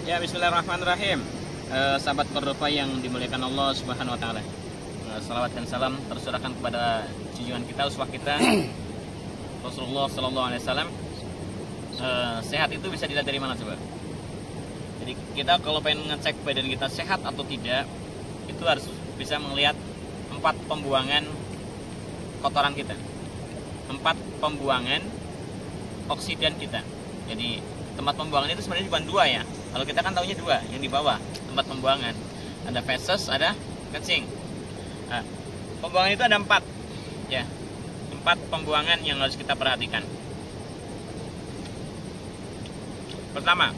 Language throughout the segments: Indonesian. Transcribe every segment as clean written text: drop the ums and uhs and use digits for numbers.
Ya, bismillahirrahmanirrahim. Sahabat Kordoba yang dimuliakan Allah Subhanahu wa taala. Salawat dan salam tersurahkan kepada junjungan kita, uswah kita Rasulullah sallallahu alaihi wasallam. Sehat itu bisa dilihat dari mana coba? Jadi kita kalau pengen ngecek badan kita sehat atau tidak, itu harus bisa melihat 4 pembuangan kotoran kita, 4 pembuangan oksidan kita. Jadi tempat pembuangan itu sebenarnya cuma 2 ya. Kalau kita kan taunya 2 yang di bawah tempat pembuangan. Ada feses, ada kencing. Nah, pembuangan itu ada 4 ya. 4 pembuangan yang harus kita perhatikan. Pertama,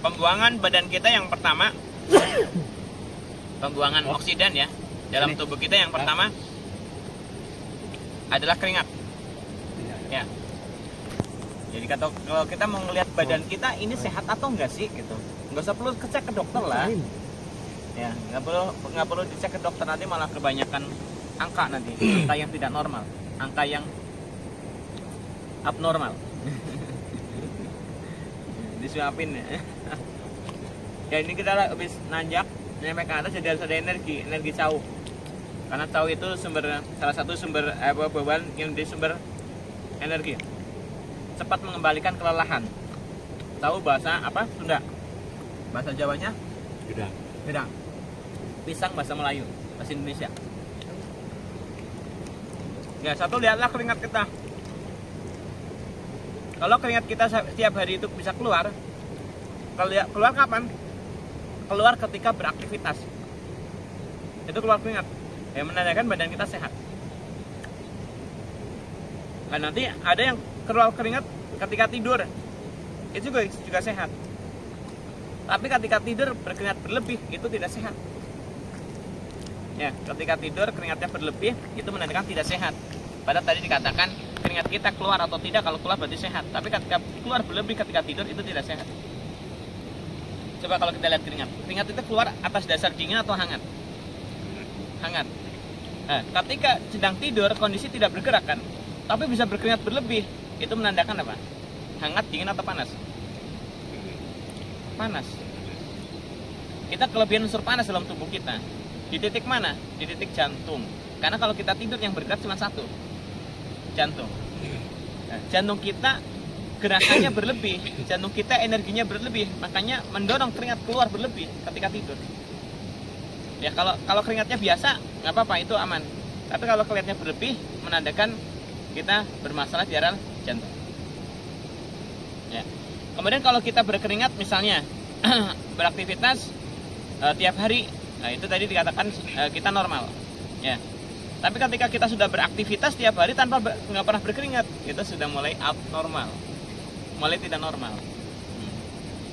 pembuangan badan kita yang pertama, pembuangan oksidan ya dalam tubuh kita yang pertama adalah keringat. Ya. Jadi kalau kita mau ngelihat badan kita ini sehat atau enggak sih gitu, nggak usah perlu cek ke dokter lah. Ya, nggak perlu dicek ke dokter, nanti malah kebanyakan angka nanti, angka yang tidak normal, angka yang abnormal. Disuapin ya. Ya ini kita habis nanjak nyampe ke atas, jadi harus ada energi cau. Karena cau itu salah satu sumber bawaan yang di sumber energi. Cepat mengembalikan kelelahan. Tahu bahasa apa? Sunda. Bahasa Jawanya? Gedang. Pisang bahasa Melayu, bahasa Indonesia. Ya, satu, lihatlah keringat kita. Kalau keringat kita setiap hari itu bisa keluar kapan? Keluar ketika beraktivitas. Itu keluar keringat. Yang menandakan badan kita sehat. Nah, nanti ada yang keluar keringat ketika tidur. Itu juga sehat. Tapi ketika tidur berkeringat berlebih, itu tidak sehat. Ya, ketika tidur keringatnya berlebih, itu menandakan tidak sehat. Padahal tadi dikatakan keringat kita keluar atau tidak, kalau keluar berarti sehat. Tapi ketika keluar berlebih ketika tidur, itu tidak sehat. Coba kalau kita lihat keringat itu keluar atas dasar dingin atau hangat? Hangat. Nah, ketika sedang tidur, kondisi tidak bergerak kan, tapi bisa berkeringat berlebih, itu menandakan apa? Hangat, dingin atau panas? Panas. Kita kelebihan unsur panas dalam tubuh kita. Di titik mana? Di titik jantung. Karena kalau kita tidur yang bergerak cuma satu, jantung. Nah, jantung kita gerakannya berlebih, jantung kita energinya berlebih, makanya mendorong keringat keluar berlebih ketika tidur. Ya kalau keringatnya biasa nggak apa-apa, itu aman. Tapi kalau keringatnya berlebih menandakan kita bermasalah di area jantung. Ya. Kemudian kalau kita berkeringat misalnya beraktivitas tiap hari, nah itu tadi dikatakan kita normal. Ya. Tapi ketika kita sudah beraktivitas tiap hari tanpa nggak pernah berkeringat, itu sudah mulai abnormal, mulai tidak normal.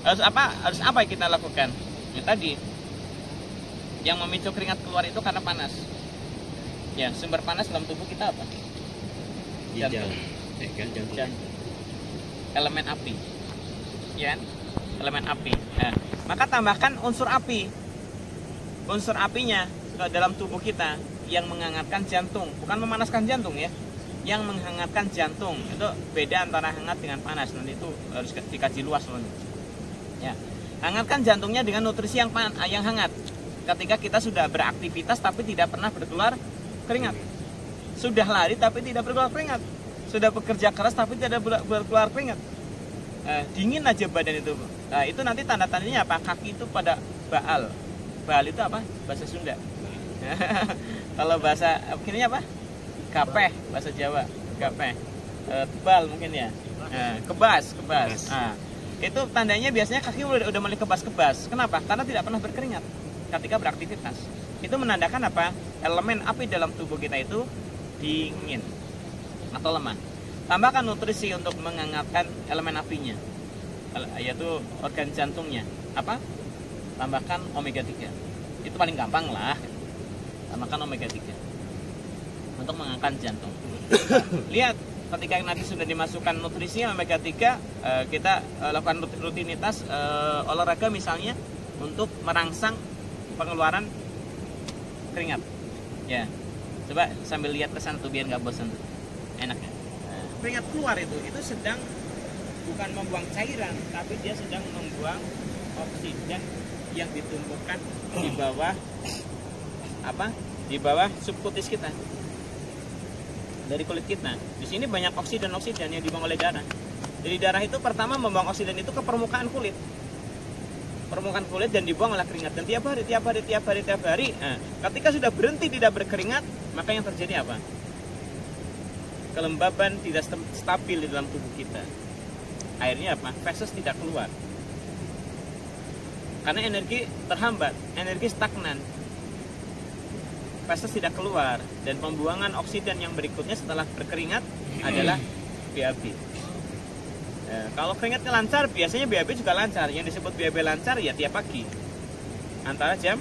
Harus apa yang kita lakukan? Ya, tadi yang memicu keringat keluar itu karena panas. Ya, sumber panas dalam tubuh kita apa? Jantung. Elemen api. Ya, elemen api. Nah, maka tambahkan unsur api. Unsur apinya dalam tubuh kita yang menghangatkan jantung, bukan memanaskan jantung ya, yang menghangatkan jantung. Itu beda antara hangat dengan panas. Nanti itu harus dikaji luas loh. Ya, hangatkan jantungnya dengan nutrisi yang hangat. Ketika kita sudah beraktivitas tapi tidak pernah berkeluar keringat, sudah lari tapi tidak berkeluar keringat, sudah bekerja keras tapi tidak berkeluar keringat, dingin aja badan itu. Nah, itu nanti tanda-tandanya apa? Kaki itu pada baal. Baal itu apa? Bahasa Sunda. Kalau bahasa begini apa? Gapeh, bahasa Jawa. Gapeh. Tebal mungkin ya. Kebas. Nah, itu tandanya biasanya kaki udah mulai kebas-kebas. Kenapa? Karena tidak pernah berkeringat ketika beraktivitas. Itu menandakan apa? Elemen api dalam tubuh kita itu dingin atau lemah. Tambahkan nutrisi untuk menghangatkan elemen apinya, yaitu organ jantungnya. Apa? Tambahkan omega 3. Itu paling gampang lah. Tambahkan omega 3 untuk mengangkat jantung. Lihat, ketika nanti sudah dimasukkan nutrisi omega 3, kita lakukan rutinitas olahraga misalnya untuk merangsang pengeluaran keringat. Ya, coba sambil lihat ke sana tuh biar nggak bosan. Enak ya. Keringat keluar itu sedang bukan membuang cairan, tapi dia sedang membuang oksigen yang ditumpukan di bawah apa? Di bawah subkutis kita, dari kulit kita. Di sini banyak oksigen yang dibuang oleh darah. Jadi darah itu pertama membuang oksigen itu ke permukaan kulit, dan dibuang oleh keringat. Dan tiap hari. Nah, ketika sudah berhenti tidak berkeringat, maka yang terjadi apa? Kelembaban tidak stabil di dalam tubuh kita. Akhirnya apa? Feses tidak keluar. Karena energi terhambat, energi stagnan. Feses tidak keluar, dan pembuangan oksigen yang berikutnya setelah berkeringat adalah BAB. Kalau keringatnya lancar, biasanya BAB juga lancar. Yang disebut BAB lancar ya tiap pagi, antara jam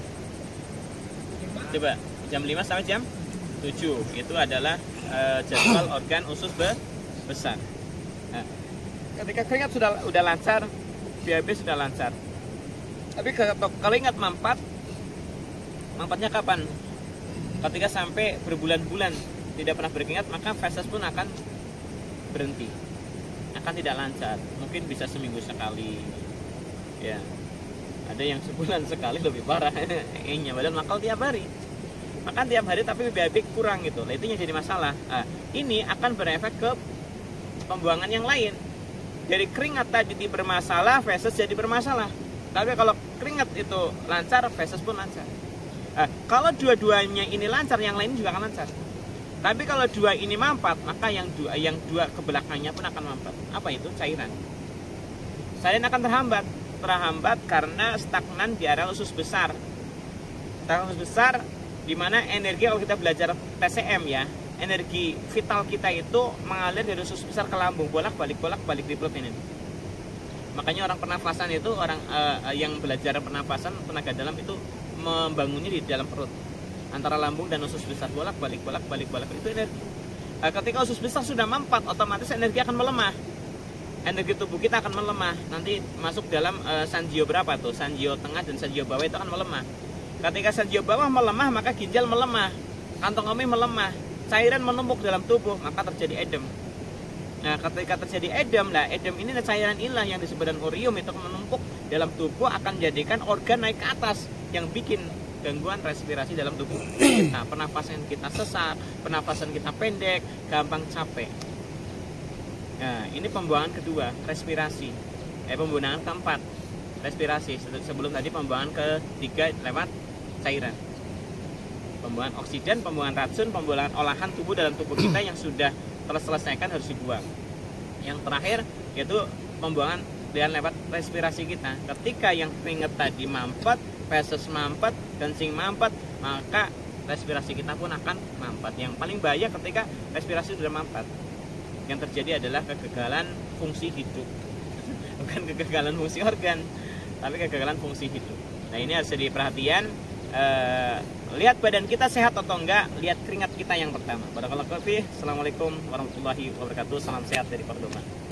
coba jam 5 sampai jam 7. Itu adalah jadwal organ usus besar. Nah, ketika keringat sudah lancar, BAB sudah lancar. Tapi kalau ingat mampatnya kapan? Ketika sampai berbulan-bulan tidak pernah berkeringat, maka feses pun akan berhenti, akan tidak lancar. Mungkin bisa seminggu sekali, ya. Ada yang sebulan sekali, lebih parah. Enya badan makal tiap hari, makan tiap hari tapi BAB kurang gitu. Nah, itu yang jadi masalah. Nah, ini akan berefek ke pembuangan yang lain. Dari keringat tadi bermasalah, feses jadi bermasalah. Tapi kalau keringat itu lancar, feses pun lancar. Kalau dua-duanya ini lancar, yang lain juga akan lancar. Tapi kalau dua ini mampat, maka yang dua ke belakangnya pun akan mampat. Apa itu? Cairan. Cairan akan terhambat karena stagnan di area usus besar. Stagnan usus besar, di mana energi, kalau kita belajar TCM ya, energi vital kita itu mengalir dari usus besar ke lambung, bolak-balik di perut ini. Makanya orang pernafasan itu, orang yang belajar pernafasan, tenaga dalam itu membangunnya di dalam perut, antara lambung dan usus besar, bolak-balik itu energi. Ketika usus besar sudah mampat, otomatis energi akan melemah. Energi tubuh kita akan melemah. Nanti masuk dalam sanjio berapa tuh? Sanjio tengah dan sanjio bawah itu akan melemah. Ketika sanjio bawah melemah, maka ginjal melemah, kantong kemih melemah, cairan menumpuk dalam tubuh, maka terjadi edem. Nah, ketika terjadi edem, edem ini cairan inilah yang disebut dengan urium, itu menumpuk dalam tubuh, akan jadikan organ naik ke atas, yang bikin gangguan respirasi dalam tubuh kita. Pernafasan kita sesak, pernafasan kita pendek, gampang capek. Nah, ini pembuangan kedua, respirasi. Pembuangan keempat, respirasi. Sebelum tadi pembuangan ketiga lewat cairan. Pembuangan oksigen, pembuangan racun, pembuangan olahan tubuh dalam tubuh kita yang sudah terselesaikan harus dibuang. Yang terakhir yaitu pembuangan dengan lewat respirasi kita. Ketika yang keringat tadi mampet, feses mampet, kencing mampet, maka respirasi kita pun akan mampet. Yang paling bahaya ketika respirasi sudah mampet, yang terjadi adalah kegagalan fungsi hidup. Bukan kegagalan fungsi organ, tapi kegagalan fungsi hidup. Nah, ini harus jadi perhatian. Lihat badan kita sehat atau enggak, lihat keringat kita yang pertama. Barakallahu fiik. Assalamualaikum warahmatullahi wabarakatuh. Salam sehat dari Perdoman.